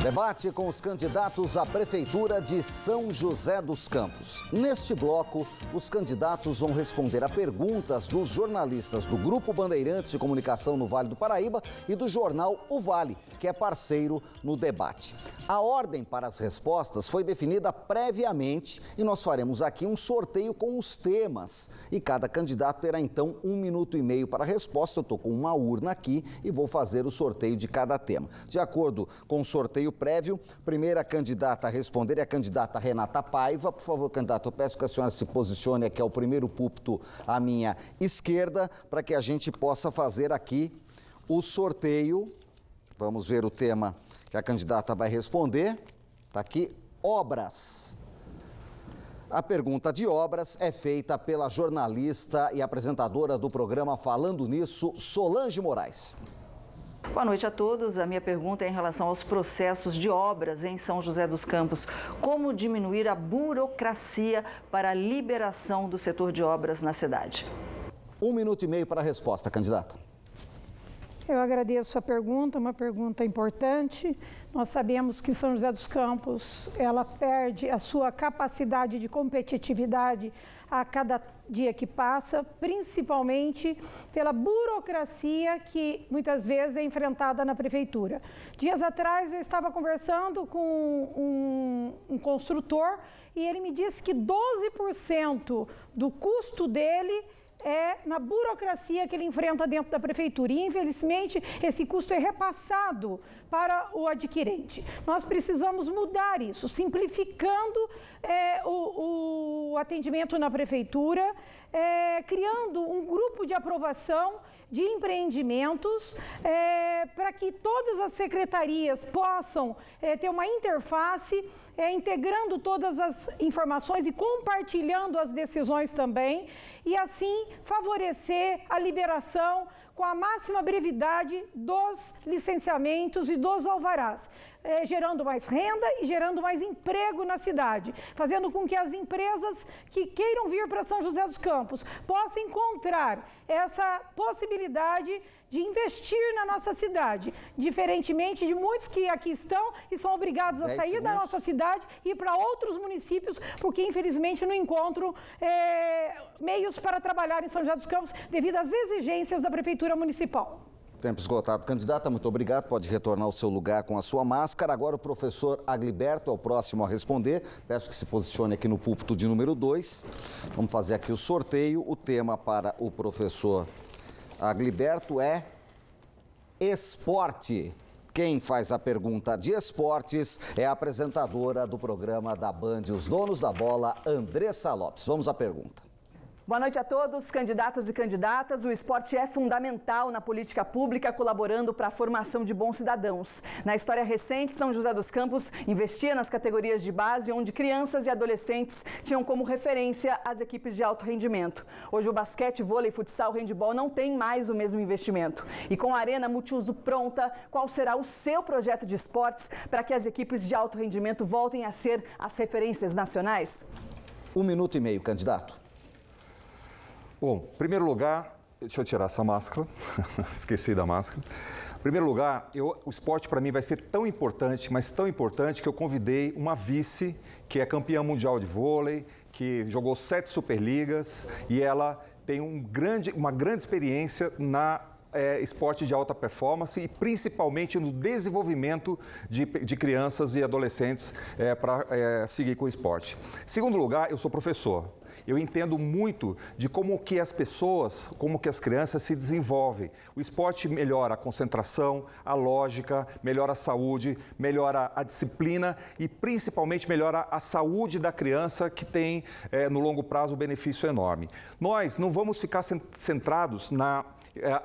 Debate com os candidatos à Prefeitura de São José dos Campos. Neste bloco, os candidatos vão responder a perguntas dos jornalistas do Grupo Bandeirantes de Comunicação no Vale do Paraíba e do jornal O Vale, que é parceiro no debate. A ordem para as respostas foi definida previamente e nós faremos aqui um sorteio com os temas. E cada candidato terá então 1 minuto e meio para a resposta. Eu estou com uma urna aqui e vou fazer o sorteio de cada tema. De acordo com o sorteio prévio, primeira candidata a responder é a candidata Renata Paiva. Por favor, candidata, eu peço que a senhora se posicione aqui ao primeiro púlpito à minha esquerda, para que a gente possa fazer aqui o sorteio. Vamos ver o tema que a candidata vai responder. Está aqui, obras. A pergunta de obras é feita pela jornalista e apresentadora do programa Falando Nisso, Solange Moraes. Boa noite a todos. A minha pergunta é em relação aos processos de obras em São José dos Campos. Como diminuir a burocracia para a liberação do setor de obras na cidade? 1 minuto e meio para a resposta, candidata. Eu agradeço a pergunta, uma pergunta importante. Nós sabemos que São José dos Campos, ela perde a sua capacidade de competitividade a cada dia que passa, principalmente pela burocracia que muitas vezes é enfrentada na prefeitura. Dias atrás eu estava conversando com um construtor e ele me disse que 12% do custo dele é na burocracia que ele enfrenta dentro da prefeitura. E, infelizmente, esse custo é repassado para o adquirente. Nós precisamos mudar isso, simplificando o atendimento na prefeitura, criando um grupo de aprovação de empreendimentos para que todas as secretarias possam ter uma interface, integrando todas as informações e compartilhando as decisões também, e assim favorecer a liberação com a máxima brevidade dos licenciamentos e dos alvarás, gerando mais renda e gerando mais emprego na cidade, fazendo com que as empresas que queiram vir para São José dos Campos possam encontrar essa possibilidade de investir na nossa cidade, diferentemente de muitos que aqui estão e são obrigados a sair da nossa cidade e ir para outros municípios, porque infelizmente não encontram meios para trabalhar em São José dos Campos devido às exigências da Prefeitura Municipal. Tempo esgotado. Candidata, muito obrigado. Pode retornar ao seu lugar com a sua máscara. Agora o professor Agliberto é o próximo a responder. Peço que se posicione aqui no púlpito de número 2. Vamos fazer aqui o sorteio. O tema para o professor Agliberto é esporte. Quem faz a pergunta de esportes é a apresentadora do programa da Band, Os Donos da Bola, Andressa Lopes. Vamos à pergunta. Boa noite a todos, candidatos e candidatas. O esporte é fundamental na política pública, colaborando para a formação de bons cidadãos. Na história recente, São José dos Campos investia nas categorias de base, onde crianças e adolescentes tinham como referência as equipes de alto rendimento. Hoje o basquete, vôlei, futsal, handebol não tem mais o mesmo investimento. E com a arena multiuso pronta, qual será o seu projeto de esportes para que as equipes de alto rendimento voltem a ser as referências nacionais? 1 minuto e meio, candidato. Bom, em primeiro lugar, deixa eu tirar essa máscara, esqueci da máscara. Em primeiro lugar, o esporte para mim vai ser tão importante, mas tão importante que eu convidei uma vice que é campeã mundial de vôlei, que jogou 7 Superligas e ela tem uma grande experiência na esporte de alta performance e principalmente no desenvolvimento de crianças e adolescentes para seguir com o esporte. Em segundo lugar, eu sou professor. Eu entendo muito de como que as pessoas, como que as crianças se desenvolvem. O esporte melhora a concentração, a lógica, melhora a saúde, melhora a disciplina e principalmente melhora a saúde da criança, que tem no longo prazo um benefício enorme. Nós não vamos ficar centrados na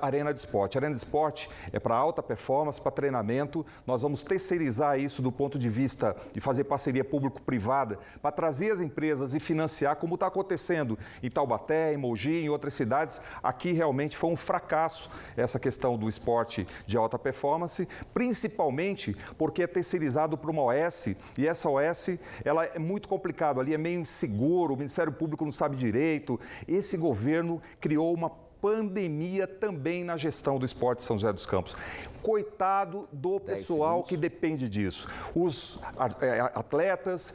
arena de esporte. A arena de esporte é para alta performance, para treinamento. Nós vamos terceirizar isso do ponto de vista de fazer parceria público-privada para trazer as empresas e financiar, como está acontecendo em Taubaté, em Mogi, em outras cidades. Aqui realmente foi um fracasso essa questão do esporte de alta performance, principalmente porque é terceirizado para uma OS e essa OS ela é muito complicado, ali é meio inseguro, o Ministério Público não sabe direito. Esse governo criou uma pandemia também na gestão do esporte de São José dos Campos. Coitado do pessoal que depende disso. Os atletas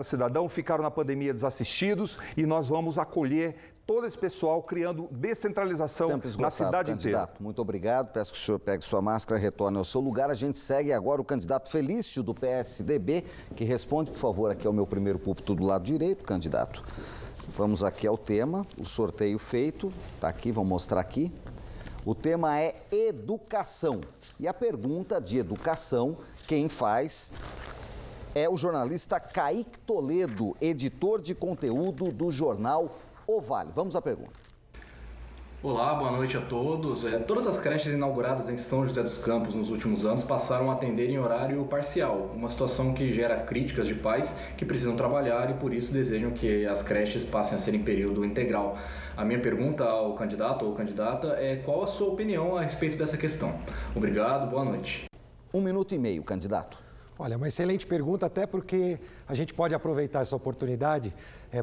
cidadão ficaram na pandemia desassistidos e nós vamos acolher todo esse pessoal criando descentralização na cidade inteira. Muito obrigado. Peço que o senhor pegue sua máscara e retorne ao seu lugar. A gente segue agora o candidato Felício, do PSDB, que responde, por favor, aqui ao meu primeiro púlpito do lado direito, candidato. Vamos aqui ao tema, o sorteio feito. Está aqui, vamos mostrar aqui. O tema é educação. E a pergunta de educação, quem faz é o jornalista Kaique Toledo, editor de conteúdo do jornal O Vale. Vamos à pergunta. Olá, boa noite a todos. Todas as creches inauguradas em São José dos Campos nos últimos anos passaram a atender em horário parcial, uma situação que gera críticas de pais que precisam trabalhar e por isso desejam que as creches passem a ser em período integral. A minha pergunta ao candidato ou candidata é qual a sua opinião a respeito dessa questão. Obrigado, boa noite. 1 minuto e meio, candidato. Olha, uma excelente pergunta, até porque a gente pode aproveitar essa oportunidade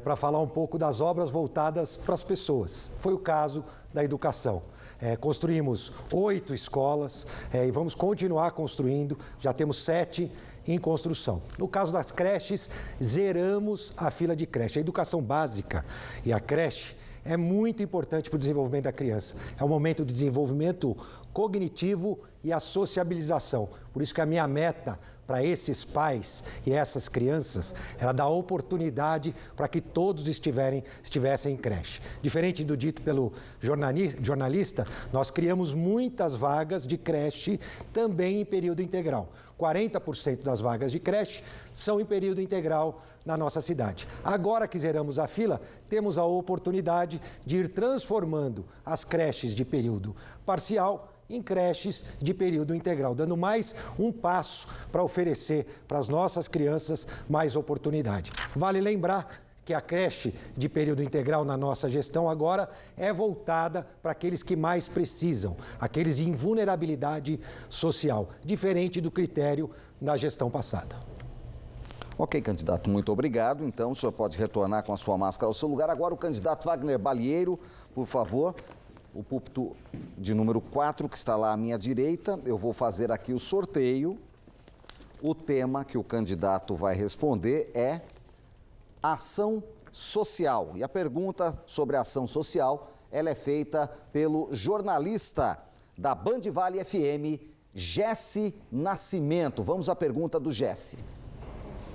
para falar um pouco das obras voltadas para as pessoas. Foi o caso da educação. Construímos 8 escolas e vamos continuar construindo, já temos 7 em construção. No caso das creches, zeramos a fila de creche. A educação básica e a creche é muito importante para o desenvolvimento da criança. É um momento de desenvolvimento cognitivo e a sociabilização. Por isso que a minha meta para esses pais e essas crianças era dar oportunidade para que todos estivessem em creche. Diferente do dito pelo jornalista, nós criamos muitas vagas de creche também em período integral. 40% das vagas de creche são em período integral na nossa cidade. Agora que zeramos a fila, temos a oportunidade de ir transformando as creches de período parcial em creches de período integral, dando mais um passo para oferecer para as nossas crianças mais oportunidade. Vale lembrar que a creche de período integral na nossa gestão agora é voltada para aqueles que mais precisam, aqueles em vulnerabilidade social, diferente do critério da gestão passada. Ok, candidato, muito obrigado. Então, o senhor pode retornar com a sua máscara ao seu lugar. Agora, o candidato Wagner Balieiro, por favor. O púlpito de número 4, que está lá à minha direita. Eu vou fazer aqui o sorteio. O tema que o candidato vai responder é ação social. E a pergunta sobre a ação social, ela é feita pelo jornalista da Band Vale FM, Jesse Nascimento. Vamos à pergunta do Jesse.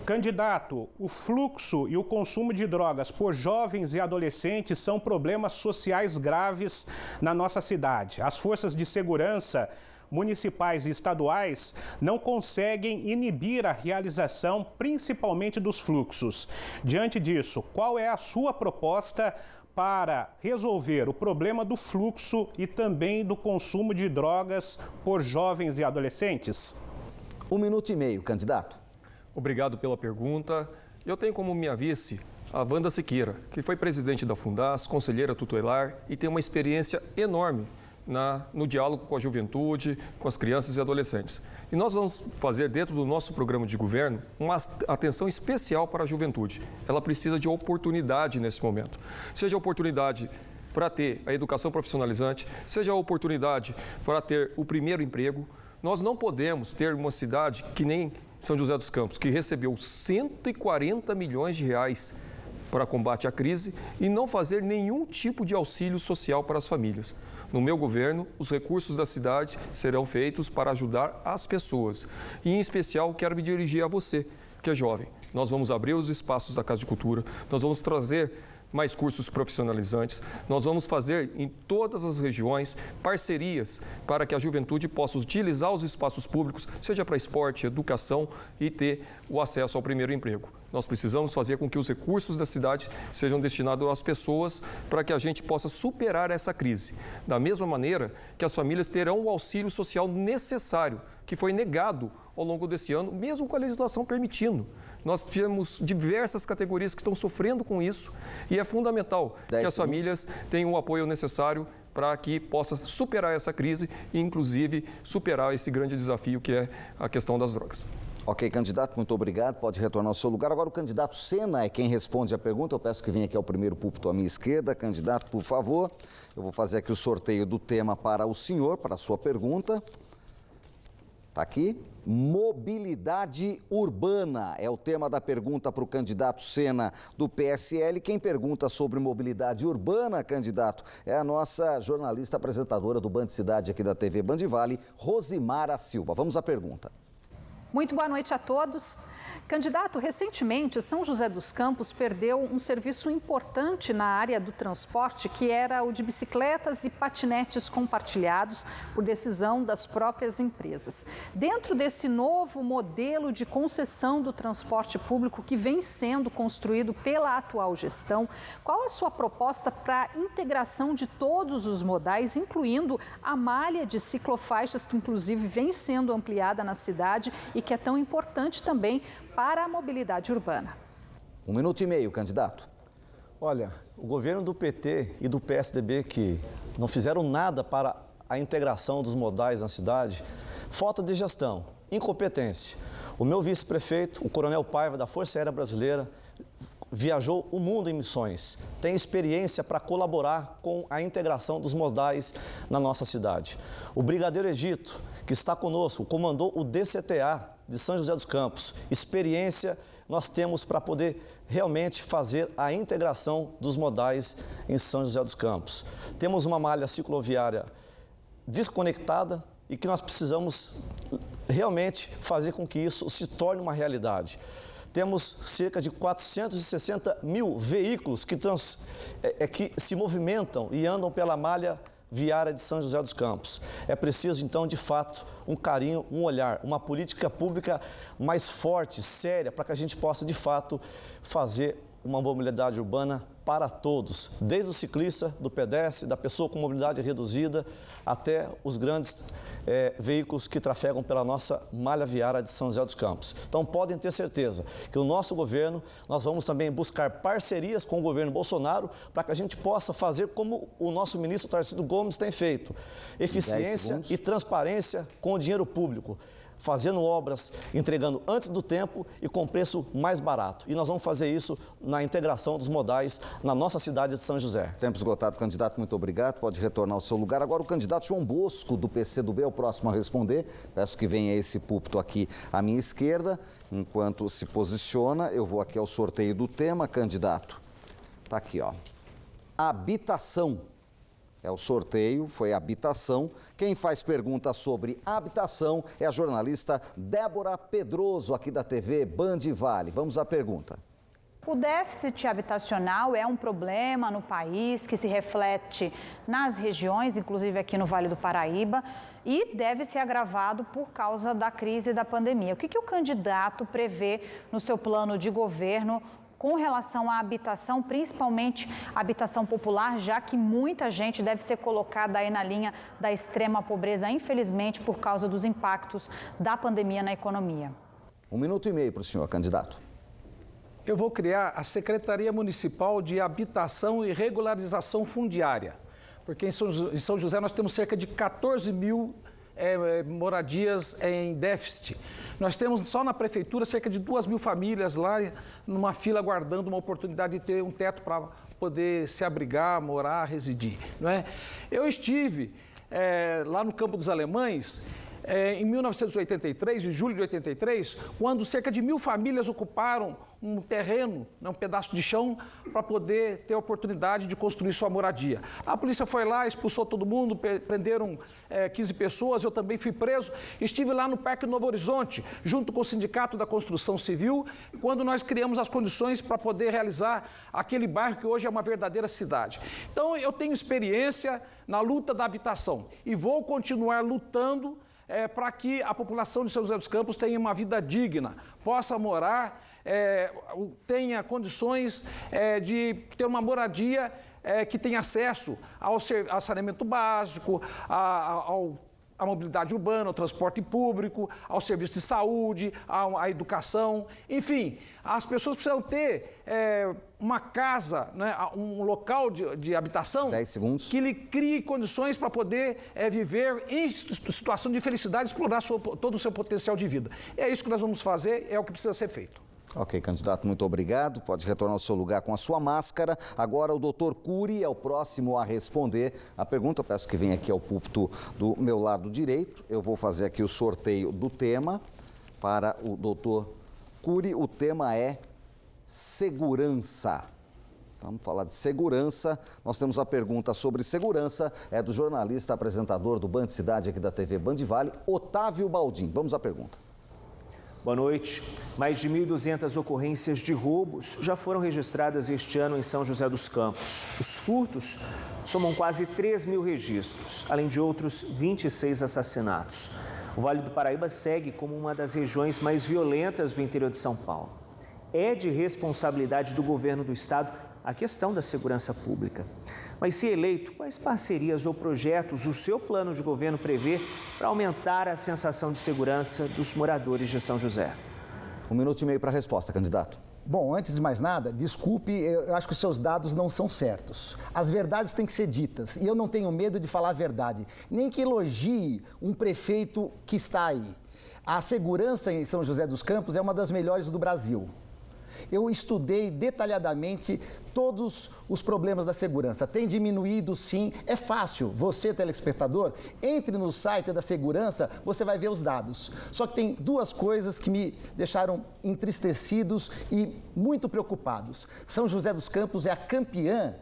Candidato, o fluxo e o consumo de drogas por jovens e adolescentes são problemas sociais graves na nossa cidade. As forças de segurança municipais e estaduais não conseguem inibir a realização, principalmente dos fluxos. Diante disso, qual é a sua proposta para resolver o problema do fluxo e também do consumo de drogas por jovens e adolescentes? 1 minuto e meio, candidato. Obrigado pela pergunta. Eu tenho como minha vice a Wanda Siqueira, que foi presidente da Fundas, conselheira tutelar e tem uma experiência enorme no diálogo com a juventude, com as crianças e adolescentes. E nós vamos fazer, dentro do nosso programa de governo, uma atenção especial para a juventude. Ela precisa de oportunidade nesse momento. Seja oportunidade para ter a educação profissionalizante, seja a oportunidade para ter o primeiro emprego. Nós não podemos ter uma cidade que nem São José dos Campos, que recebeu 140 milhões de reais para combate à crise e não fazer nenhum tipo de auxílio social para as famílias. No meu governo, os recursos da cidade serão feitos para ajudar as pessoas. E, em especial, quero me dirigir a você, que é jovem. Nós vamos abrir os espaços da Casa de Cultura, nós vamos trazer mais cursos profissionalizantes. Nós vamos fazer em todas as regiões parcerias para que a juventude possa utilizar os espaços públicos, seja para esporte, educação e ter o acesso ao primeiro emprego. Nós precisamos fazer com que os recursos da cidade sejam destinados às pessoas para que a gente possa superar essa crise. Da mesma maneira que as famílias terão o auxílio social necessário, que foi negado ao longo desse ano, mesmo com a legislação permitindo. Nós tivemos diversas categorias que estão sofrendo com isso e é fundamental que as famílias tenham o apoio necessário para que possa superar essa crise e, inclusive, superar esse grande desafio que é a questão das drogas. Ok, candidato, muito obrigado. Pode retornar ao seu lugar. Agora o candidato Sena é quem responde a pergunta. Eu peço que venha aqui ao primeiro púlpito à minha esquerda. Candidato, por favor. Eu vou fazer aqui o sorteio do tema para o senhor, para a sua pergunta. Está aqui. Mobilidade urbana é o tema da pergunta para o candidato Sena do PSL. Quem pergunta sobre mobilidade urbana, candidato, é a nossa jornalista apresentadora do Band Cidade aqui da TV Band Vale, Rosimara Silva. Vamos à pergunta. Muito boa noite a todos. Candidato, recentemente, São José dos Campos perdeu um serviço importante na área do transporte, que era o de bicicletas e patinetes compartilhados por decisão das próprias empresas. Dentro desse novo modelo de concessão do transporte público que vem sendo construído pela atual gestão, qual a sua proposta para a integração de todos os modais, incluindo a malha de ciclofaixas, que inclusive vem sendo ampliada na cidade e que é tão importante também para a mobilidade urbana? 1 minuto e meio, candidato. Olha, o governo do PT e do PSDB, que não fizeram nada para a integração dos modais na cidade, falta de gestão, incompetência. O meu vice-prefeito, o Coronel Paiva, da Força Aérea Brasileira, viajou o mundo em missões, tem experiência para colaborar com a integração dos modais na nossa cidade. O Brigadeiro Egito, que está conosco, comandou o DCTA de São José dos Campos. Experiência nós temos para poder realmente fazer a integração dos modais em São José dos Campos. Temos uma malha cicloviária desconectada e que nós precisamos realmente fazer com que isso se torne uma realidade. Temos cerca de 460 mil veículos que se movimentam e andam pela malha viária de São José dos Campos. É preciso, então, de fato, um carinho, um olhar, uma política pública mais forte, séria, para que a gente possa, de fato, fazer uma mobilidade urbana para todos, desde o ciclista, do pedestre, da pessoa com mobilidade reduzida, até os grandes veículos que trafegam pela nossa malha viária de São José dos Campos. Então, podem ter certeza que o nosso governo, nós vamos também buscar parcerias com o governo Bolsonaro para que a gente possa fazer como o nosso ministro Tarcísio Gomes tem feito. Eficiência e transparência com o dinheiro público, fazendo obras, entregando antes do tempo e com preço mais barato. E nós vamos fazer isso na integração dos modais na nossa cidade de São José. Tempo esgotado, candidato, muito obrigado. Pode retornar ao seu lugar. Agora o candidato João Bosco, do PCdoB, é o próximo a responder. Peço que venha esse púlpito aqui à minha esquerda. Enquanto se posiciona, eu vou aqui ao sorteio do tema, candidato. Está aqui, ó. Habitação. É o sorteio, foi habitação. Quem faz pergunta sobre habitação é a jornalista Débora Pedroso, aqui da TV Band Vale. Vamos à pergunta. O déficit habitacional é um problema no país que se reflete nas regiões, inclusive aqui no Vale do Paraíba, e deve ser agravado por causa da crise da pandemia. O que o candidato prevê no seu plano de governo com relação à habitação, principalmente habitação popular, já que muita gente deve ser colocada aí na linha da extrema pobreza, infelizmente, por causa dos impactos da pandemia na economia? 1 minuto e meio para o senhor, candidato. Eu vou criar a Secretaria Municipal de Habitação e Regularização Fundiária, porque em São José nós temos cerca de 14 mil moradias em déficit. Nós temos só na prefeitura cerca de 2 mil famílias lá numa fila aguardando uma oportunidade de ter um teto para poder se abrigar, morar, residir, não é? Eu estive lá no Campo dos Alemães em 1983, em julho de 83, quando cerca de 1.000 famílias ocuparam um terreno, um pedaço de chão, para poder ter a oportunidade de construir sua moradia. A polícia foi lá, expulsou todo mundo, prenderam 15 pessoas, eu também fui preso. Estive lá no Parque Novo Horizonte, junto com o Sindicato da Construção Civil, quando nós criamos as condições para poder realizar aquele bairro que hoje é uma verdadeira cidade. Então, eu tenho experiência na luta da habitação e vou continuar lutando para que a população de São José dos Campos tenha uma vida digna, possa morar, tenha condições de ter uma moradia que tenha acesso ao saneamento básico, à mobilidade urbana, ao transporte público, ao serviço de saúde, à educação. Enfim, as pessoas precisam ter uma casa, né, um local de habitação 10 segundos. que lhe crie condições para poder viver em situação de felicidade, explorar todo o seu potencial de vida. É isso que nós vamos fazer, é o que precisa ser feito. Ok, candidato, muito obrigado. Pode retornar ao seu lugar com a sua máscara. Agora o doutor Cury é o próximo a responder a pergunta. Eu peço que venha aqui ao púlpito do meu lado direito. Eu vou fazer aqui o sorteio do tema para o doutor Cury. O tema é segurança. Vamos falar de segurança. Nós temos a pergunta sobre segurança. É do jornalista, apresentador do Band Cidade aqui da TV Band Vale, Otávio Baldin. Vamos à pergunta. Boa noite. Mais de 1.200 ocorrências de roubos já foram registradas este ano em São José dos Campos. Os furtos somam quase 3.000 registros, além de outros 26 assassinatos. O Vale do Paraíba segue como uma das regiões mais violentas do interior de São Paulo. É de responsabilidade do governo do estado a questão da segurança pública. Mas se eleito, quais parcerias ou projetos o seu plano de governo prevê para aumentar a sensação de segurança dos moradores de São José? 1 minuto e meio para a resposta, candidato. Bom, antes de mais nada, desculpe, eu acho que os seus dados não são certos. As verdades têm que ser ditas e eu não tenho medo de falar a verdade, nem que elogie um prefeito que está aí. A segurança em São José dos Campos é uma das melhores do Brasil. Eu estudei detalhadamente todos os problemas da segurança. Tem diminuído, sim. É fácil. Você, telespectador, entre no site da segurança, você vai ver os dados. Só que tem duas coisas que me deixaram entristecidos e muito preocupados. São José dos Campos é a campeã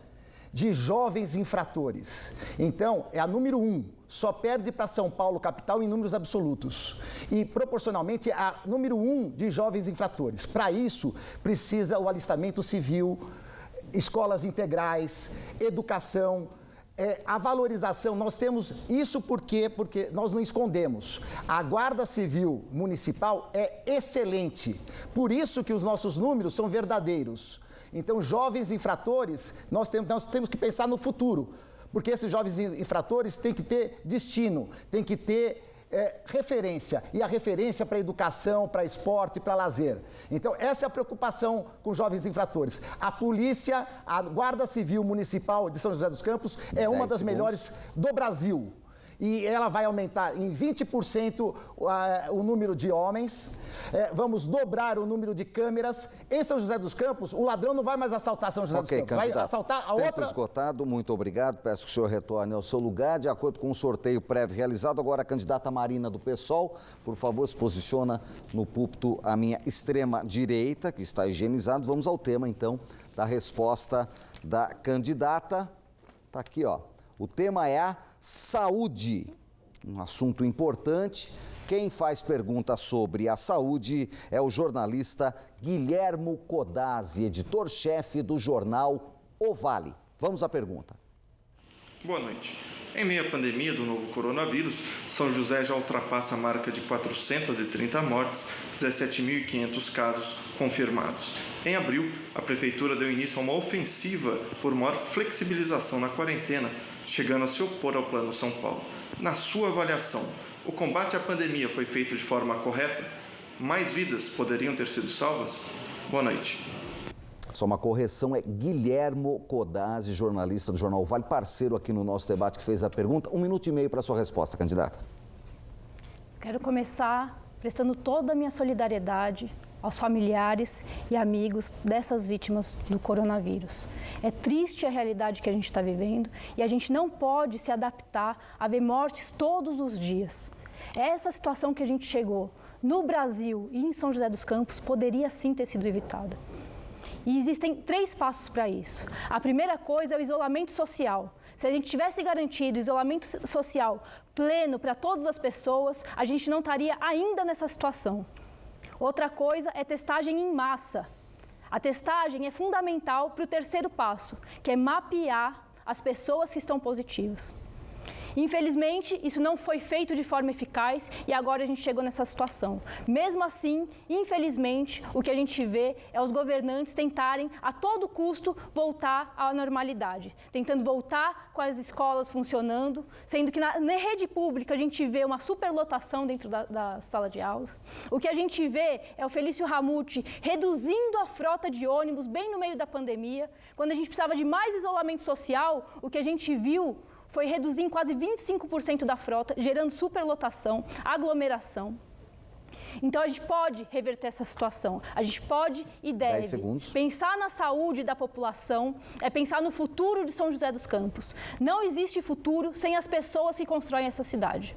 de jovens infratores. Então, é a número 1. Só perde para São Paulo, capital, em números absolutos. E, proporcionalmente, a número 1 de jovens infratores. Para isso, precisa o alistamento civil, escolas integrais, educação, a valorização. Nós temos isso porque nós não escondemos. A Guarda Civil Municipal é excelente. Por isso que os nossos números são verdadeiros. Então, jovens infratores, nós temos que pensar no futuro. Porque esses jovens infratores têm que ter destino, têm que ter referência. E a referência para educação, para esporte, para lazer. Então, essa é a preocupação com jovens infratores. A polícia, a Guarda Civil Municipal de São José dos Campos é uma das melhores do Brasil. E ela vai aumentar em 20% o número de homens. Vamos dobrar o número de câmeras. Em São José dos Campos, o ladrão não vai mais assaltar São José dos Campos. Candidato. Vai assaltar a Tempo outra... esgotado, muito obrigado. Peço que o senhor retorne ao seu lugar. De acordo com o sorteio prévio realizado, agora a candidata Marina do PSOL, por favor, se posiciona no púlpito à minha extrema direita, que está higienizado. Vamos ao tema, então, da resposta da candidata. Está aqui, ó. O tema é a saúde, um assunto importante. Quem faz perguntas sobre a saúde é o jornalista Guilhermo Codazzi, editor-chefe do jornal O Vale. Vamos à pergunta. Boa noite. Em meio à pandemia do novo coronavírus, São José já ultrapassa a marca de 430 mortes, 17.500 casos confirmados. Em abril, a Prefeitura deu início a uma ofensiva por maior flexibilização na quarentena, chegando a se opor ao Plano São Paulo. Na sua avaliação, o combate à pandemia foi feito de forma correta? Mais vidas poderiam ter sido salvas? Boa noite. Só uma correção, é Guilhermo Codazzi, jornalista do Jornal Vale, parceiro aqui no nosso debate, que fez a pergunta. 1 minuto e meio para a sua resposta, candidata. Quero começar prestando toda a minha solidariedade aos familiares e amigos dessas vítimas do coronavírus. É triste a realidade que a gente está vivendo e a gente não pode se adaptar a ver mortes todos os dias. Essa situação que a gente chegou no Brasil e em São José dos Campos poderia sim ter sido evitada. E existem 3 passos para isso. A primeira coisa é o isolamento social. Se a gente tivesse garantido isolamento social pleno para todas as pessoas, a gente não estaria ainda nessa situação. Outra coisa é testagem em massa. A testagem é fundamental para o terceiro passo, que é mapear as pessoas que estão positivas. Infelizmente, isso não foi feito de forma eficaz e agora a gente chegou nessa situação. Mesmo assim, infelizmente, o que a gente vê é os governantes tentarem a todo custo voltar à normalidade, tentando voltar com as escolas funcionando, sendo que na rede pública a gente vê uma superlotação dentro da sala de aulas. O que a gente vê é o Felício Ramute reduzindo a frota de ônibus bem no meio da pandemia. Quando a gente precisava de mais isolamento social, o que a gente viu foi reduzir em quase 25% da frota, gerando superlotação, aglomeração. Então, a gente pode reverter essa situação. A gente pode e deve pensar na saúde da população, pensar no futuro de São José dos Campos. Não existe futuro sem as pessoas que constroem essa cidade.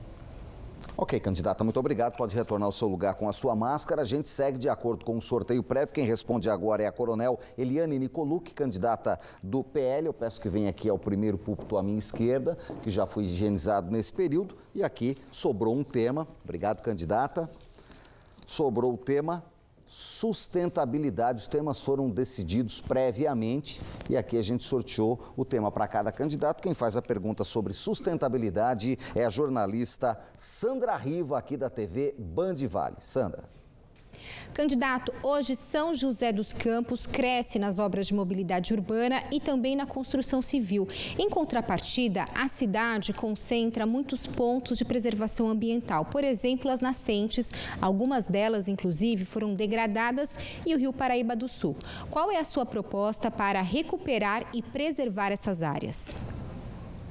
Ok, candidata, muito obrigado. Pode retornar ao seu lugar com a sua máscara. A gente segue de acordo com o sorteio prévio. Quem responde agora é a coronel Eliane Nicolucci, candidata do PL. Eu peço que venha aqui ao primeiro púlpito à minha esquerda, que já foi higienizado nesse período. E aqui sobrou um tema. Obrigado, candidata. Sobrou o tema sustentabilidade. Os temas foram decididos previamente e aqui a gente sorteou o tema para cada candidato. Quem faz a pergunta sobre sustentabilidade é a jornalista Sandra Riva, aqui da TV Band Vale. Sandra. Candidato, hoje São José dos Campos cresce nas obras de mobilidade urbana e também na construção civil. Em contrapartida, a cidade concentra muitos pontos de preservação ambiental. Por exemplo, as nascentes, algumas delas, inclusive, foram degradadas e o Rio Paraíba do Sul. Qual é a sua proposta para recuperar e preservar essas áreas?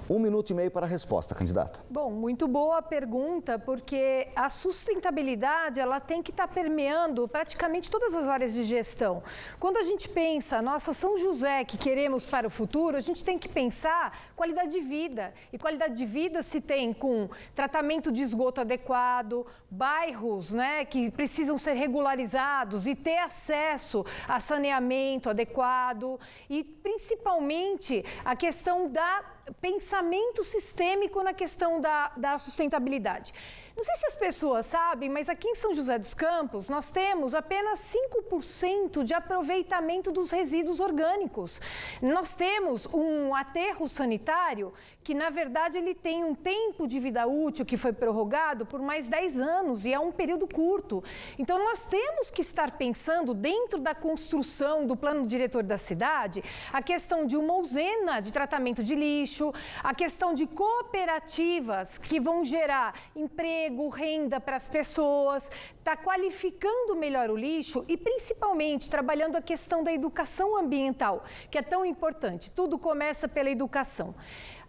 1 minuto e meio para a resposta, candidata. Bom, muito boa a pergunta, porque a sustentabilidade ela tem que estar permeando praticamente todas as áreas de gestão. Quando a gente pensa, nossa São José que queremos para o futuro, a gente tem que pensar qualidade de vida. E qualidade de vida se tem com tratamento de esgoto adequado, bairros, né, que precisam ser regularizados e ter acesso a saneamento adequado e principalmente a questão da pensamento sistêmico na questão da sustentabilidade. Não sei se as pessoas sabem, mas aqui em São José dos Campos nós temos apenas 5% de aproveitamento dos resíduos orgânicos. Nós temos um aterro sanitário que, na verdade, ele tem um tempo de vida útil que foi prorrogado por mais 10 anos e é um período curto. Então, nós temos que estar pensando dentro da construção do plano diretor da cidade a questão de uma usina de tratamento de lixo, a questão de cooperativas que vão gerar emprego, renda para as pessoas, está qualificando melhor o lixo e principalmente trabalhando a questão da educação ambiental, que é tão importante. Tudo começa pela educação.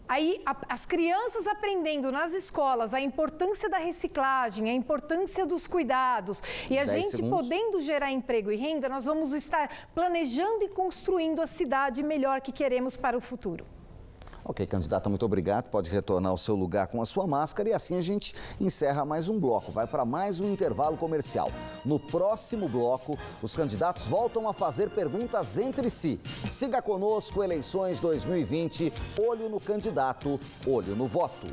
Aí, as crianças aprendendo nas escolas a importância da reciclagem, a importância dos cuidados e a gente podendo gerar emprego e renda, nós vamos estar planejando e construindo a cidade melhor que queremos para o futuro. Ok, candidata, muito obrigado. Pode retornar ao seu lugar com a sua máscara e assim a gente encerra mais um bloco. Vai para mais um intervalo comercial. No próximo bloco, os candidatos voltam a fazer perguntas entre si. Siga conosco, eleições 2020, olho no candidato, olho no voto.